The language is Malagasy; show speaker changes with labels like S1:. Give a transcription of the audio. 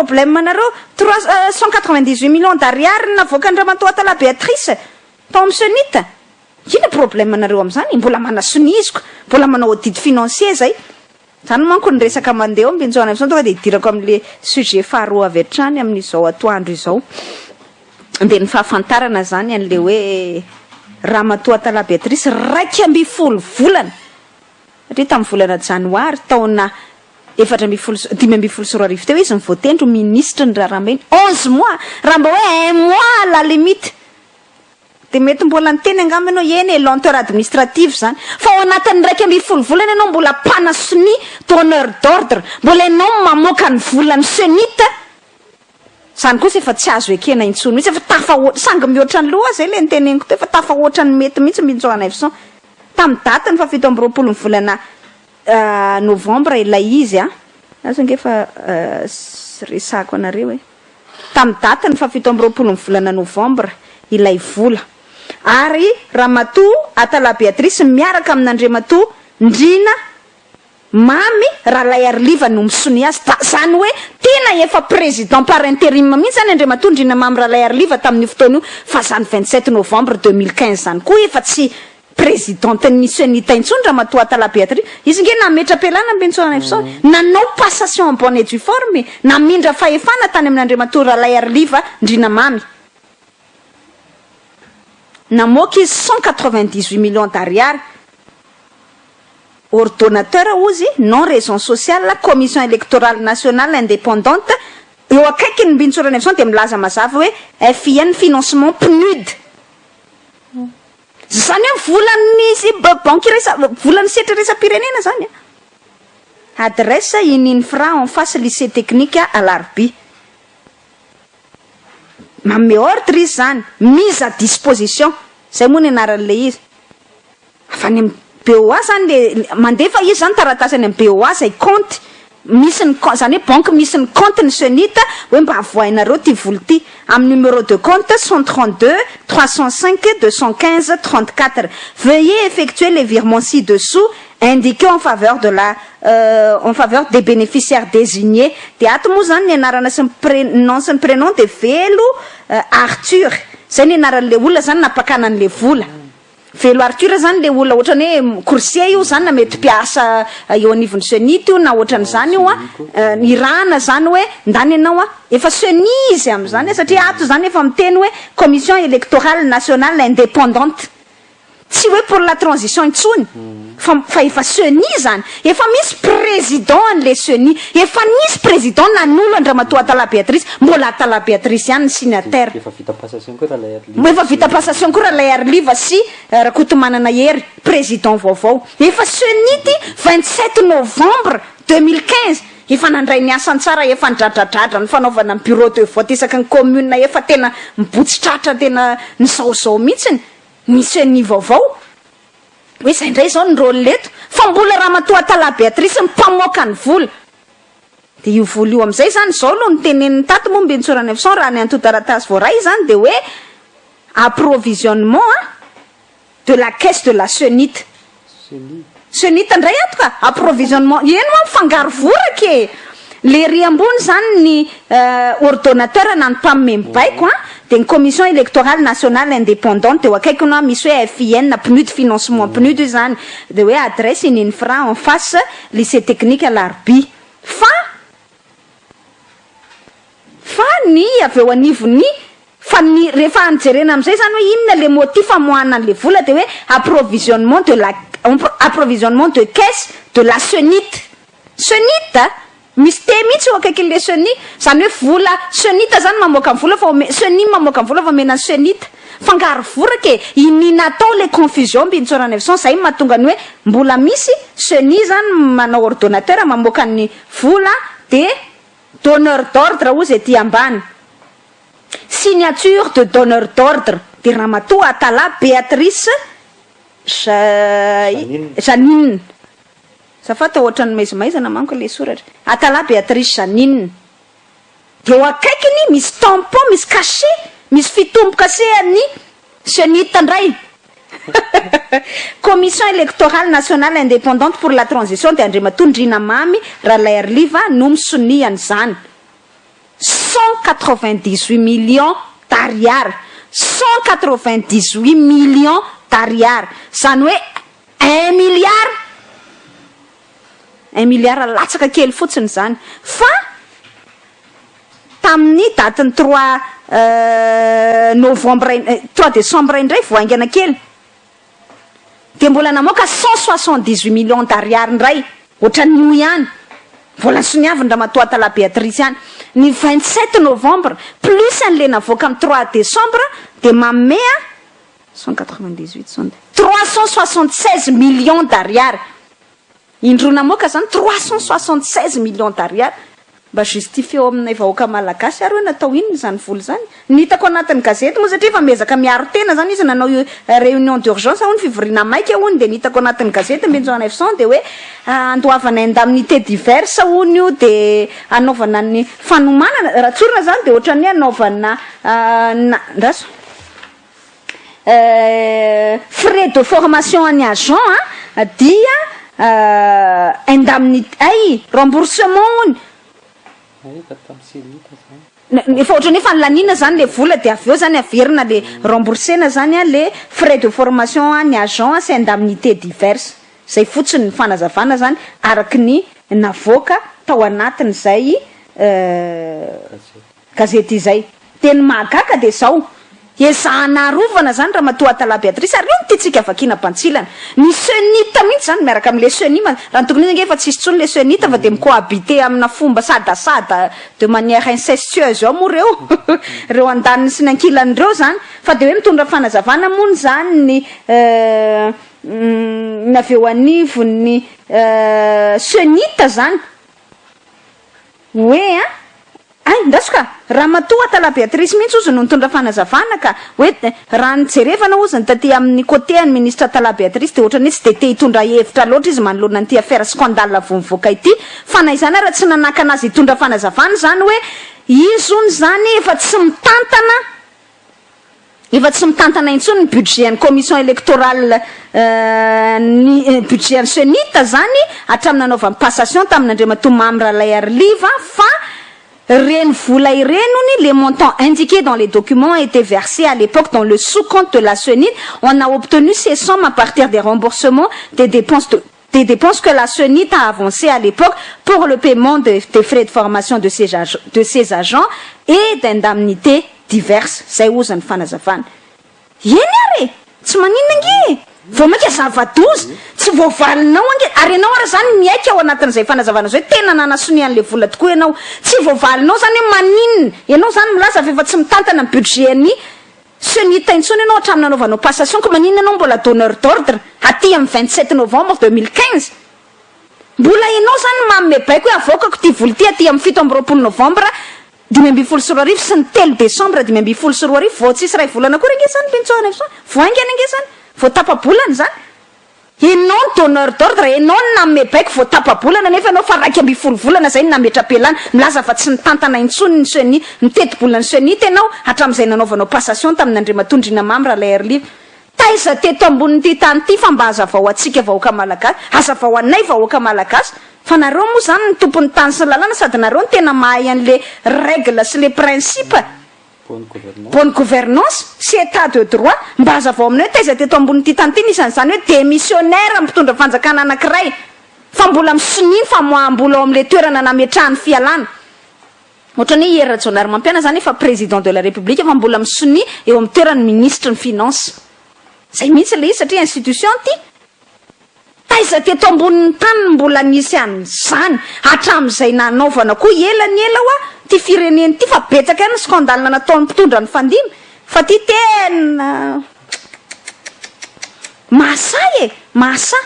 S1: problème nareo 198 millions d'ariary navoaka Andriamatoa Atala Béatrice tao amin'ny Senita. Ina problème nareo am'zany? Mbola manasoniziko, mbola manao audit financier zay. Zany manko ny resaka mandeha amin'ny Benjamin Nelson tonga de idirako amin'le sujet faharoa avy hatrany amin'izao atoandro izao. De ny fahafantarana zany an'le hoe Ramatoa Atala Béatrice 2 volana. Satria tamin'ny volana janoary taona 5 teo izy nivotendro ministre ny Raramena 11 mois raha mba hoe 1 mois la limite. De mety mbola nyteny angamba ianao eny lenteur administrative zany fa ao anatin'ny 2 volana ianao mbola panasony donneur d'ordre mbola ianao mamoaka ny volan'ny Senita. Zany kosa efa tsy azo ekena intsony mihitsy efa tafahoatra sangy mihoatra ny loha zay le nyteneniko teo efa tafahoatra ny mety mihitsy Benjamin Nelson tamin'ny datany fa 7 ny volana novembre ilay izy asangefa resako anareo hoe tamin'ny datany fa 7 ny volana novembre ilay vola ary Ramatoa Atala Béatrice miaraka amin'Andriamatoa Ndrina Mamy Ralay Arliva no misony azy zany hoe tena efa président par intérim mihitsy zany Andriamatoa Ndrina Mamy Ralay Arliva tamin'ny fotoana io fa zany 27 novembre 2015 zany koa efa tsy présidenten'ny Senita intsony Ramatoa Atala Béatrice izy nge nametra-pialana Benjamin Nelson nanao passation en bonne et due forme namindra fahefana tany amin'Andriamatoa Ralay Arliva Ndrina Mamy namoaka izy 198 millions d'ariary. Ordonnateur ozy non raison sociale commission électorale nationale indépendante eo akaiky ny Benjamin Nelson de milaza mazava hoe FIN financement PNUD. Zany hoe volan'ny banque volan'ny setra resa-pirenena zany adresse Inine Fra en face lycée technique à Larby. Mame ordre izy zany mise à disposition zay moa ny anaran'le izy fa ny BOA zany le mandefa izy zany taratasy any amin'ny BOA zay compte misy ny zany hoe banque misy ny compte ny Senita hoe mba avoahinareo ty vola ty amin'ny numéro de compte 132 305 215 34 veuillez effectuer les virements ci-dessous indiqués en faveur de en faveur des bénéficiaires désignés. De ato moa zany ny anarana sy ny prénom de Velo Arthur zay ny anaran'le olona zany napakana an'le vola. Velo Arthur zany le olona ohatrany hoe coursier io zany na mety mpiasa eo anivon'ny Senita io na ohatran'izany io irana zany hoe ndany ianao efa senizy am'zany satria ato zany efa miteny hoe commission électorale nationale indépendante tsy hoe pour la transition intsony fa efa seni zany efa misy président an'le seni efa nisy président nanolo Andriamatoa Atala Béatrice mbola Atala Béatrice ihany ny signataire
S2: efa vita passation koa Ralay Arliva
S1: efa vita passation koa Ralay Arliva sy Rakotomanana Hery président vaovao efa senity 27 novembre 2015 efa nandray ny asany tsara efa ndradradratra ny fanaovana ny bureau de vote isaky ny commune efa tena mibotsitratra tena nisaozao mihitsiny misy ny vaovao hoe zay ndray zao ny rôle leto fa mbola Ramatoa Atala Béatrice mipamoaka ny vola de io vola io am'izay zany zao aloha ny tenen'ny tato moa Benjamin Nelson raha ny antotaratasy voaray zany de hoe approvisionnement de la caisse de la Senita Senita ndray ato ka approvisionnement eno moa mifangaro vorake le ry ambony zany ny ordonnateur na ny mpamembaiko de ny commission électorale nationale indépendante eo akaiky no misy hoe FIN PNUD financement PNUD zany de hoe adresse Inine Fra en face lycée technique à Larby fa ny avy eo anivony fa ny rehefa anjerena am'izay zany hoe inona le motif amoahana an'le vola de hoe approvisionnement de caisse de la Senita misy te mihitsy eo akaiky le Seni zany hoe vola Senita zany mamoaka ny vola fa Seni mamoaka ny vola fa omena ny Senita fangaro vorake inina atao le confusion Benjamin Nelson zay mahatonga ny hoe mbola misy Seni zany manao ordonnateur mamoaka ny vola de donneur d'ordre ozy ety ambany signature de donneur d'ordre de Ramatoa Atala Béatrice Janine safata ohatrany maizimaizana manko le soratra Atala Béatrice Janine de eo akaikiny misy tampon misy cachet misy fitomboka seany Senita ndray commission électorale nationale indépendante pour la transition de Andriamatoa Ndrina Mamy Ralay Arliva no misoniany zany 198 millions d'ariary 198 millions d'ariary zany hoe 1 milliard 1 milliard latsaka kely fotsiny zany fa tamin'ny datiny 3 novembre 3 décembre indray voaingana kely de mbola namoaka 178 millions d'ariary indray ohatran'io ihany vola soniaviny raha matoata la Béatrice ihany ny 27 novembre plus an'le navoaka amin'ny 3 décembre de mamea 198 376 millions d'ariary indro namoaka zany 376 millions d'ariary mba justifie eo aminay vahoaka malagasy ary hoe natao inony zany vola zany nitako anatin'ny gazety moa satria fa miezaka miaro tena zany izy nanao réunion d'urgence hony fivoriana maika hony de nitako anatin'ny gazety Benjamin Efson de hoe andoavana indemnité diverse hony io de anaovana ny fanomanana raha tsorina zany de ohatrany anaovana ndraso frais de formation any agent dia indemnité ay remboursement hony efa ohatrany efa nylanina zany le vola de aveo zany averina le remboursena zany le frais de formation ny agent sy indemnité diverse zay fotsiny ny fanazavana zany araky ny navoaka tao anatiny zay gazety izay teny mahagaga de zao ezahana arovana zany raha matoata la Béatrice ary io nytitsika vakina pantsilana ny senita mihitsy zany miaraka am'le senima raha tokony izy efa tsisy tsony le senita fa de micohabiter amina fomba sadasada de manière incestueuse ao moa reo reo andaniny sy ny ankilan'ireo zany fa de hoe mitondra fanazavana moa zany ny aveo anivony senita zany hoe ay ndasoka raha matoata la Béatrice mihitsy ozy no nitondra fanazavana ka hoe raha nijerevana ozy ny taty amin'ny côté ny ministre tala Béatrice de ohatrany hoe tsy de te hitondra hevitra loatra izy manoloana n'ity affaire scandale vomivoaka ity fa na izany raha tsy nanaka anazy hitondra fanazavana zany hoe izy ony zany efa tsy mitantana intsony ny budget ny commission électorale ny budget ny senita zany hatramin'ny nanaovany passation tamin'Andriamatoa Mamra lay Arliva fa reny vola irenony les montants indiqués dans les documents ont été versés à l'époque dans le sous-compte de la SENIT. On a obtenu ces sommes à partir des remboursements des dépenses que la SENIT a avancées à l'époque pour le paiement des frais de formation de ses agents et d'indemnités diverses. C'est où ça ne fanazafan? Yenare, tsy maninona nge. Vao maika zava-doza tsy voavalinao ange ary ianao ara zany miaika ao anatin'izay fanazavana zay tena nanasony an'le vola tokoa ianao tsy voavalinao zany hoe maninona ianao zany milaza fa efa tsy mitantana ny budget ny senita intsony ianao hatramin'ny nanaovanao passation ka maninona ianao mbola donneur d'ordre aty amin'ny 27 novembre 2015 mbola ianao zany mamme baiko hoe avoakako ty vola ty aty amin'ny 7 novembre 2024 sy ny 3 décembre 2024 vao tsisy ray volana koa renge zany Benjamin Efson voaingana nge zany vao tapabolana zany ianao ny donneur d'ordre ianao ny namme baiko vao tapabolana nefa ianao fa 2 volana zay ny nametra-pelana milaza fa tsy nitantana intsony ny seni nitety-bolana senita ianao hatramin'izay nanaovanao passation tamin'Andriamatondrina Mamra lay Arliva taiza teto ambonin'ity tany ity fa mba hazavao atsika vahoaka malagasy hazavao anay vahoaka malagasy fa nareo moa zany ny tompon'ny tany sy lalàna sady nareo ny tena mahay an'le règle sy le principe bonne gouvernance sy état de droit mba hazavao aminay hoe taiza teto ambonin'ity tany ity nisan'izany hoe démissionnaire mpitondra fanjakana anankiray fa mbola misoniny fa moambola ao am'le toerana nametrahany fialana ohatrany hoe Hera Jonary Mampiana zany efa président de la République fa mbola misony eo amin'ny toerany ministre ny finance zay mihitsy le izy satria institution ty taiza teto ambonin'ny tany mbola nisy an'izany hatramin'izay nanaovana koa elany ela oa ty fireneny ty fa betsaka ihany scandale nataon'ny mpitondra ny fandimy fa ty tena mahasa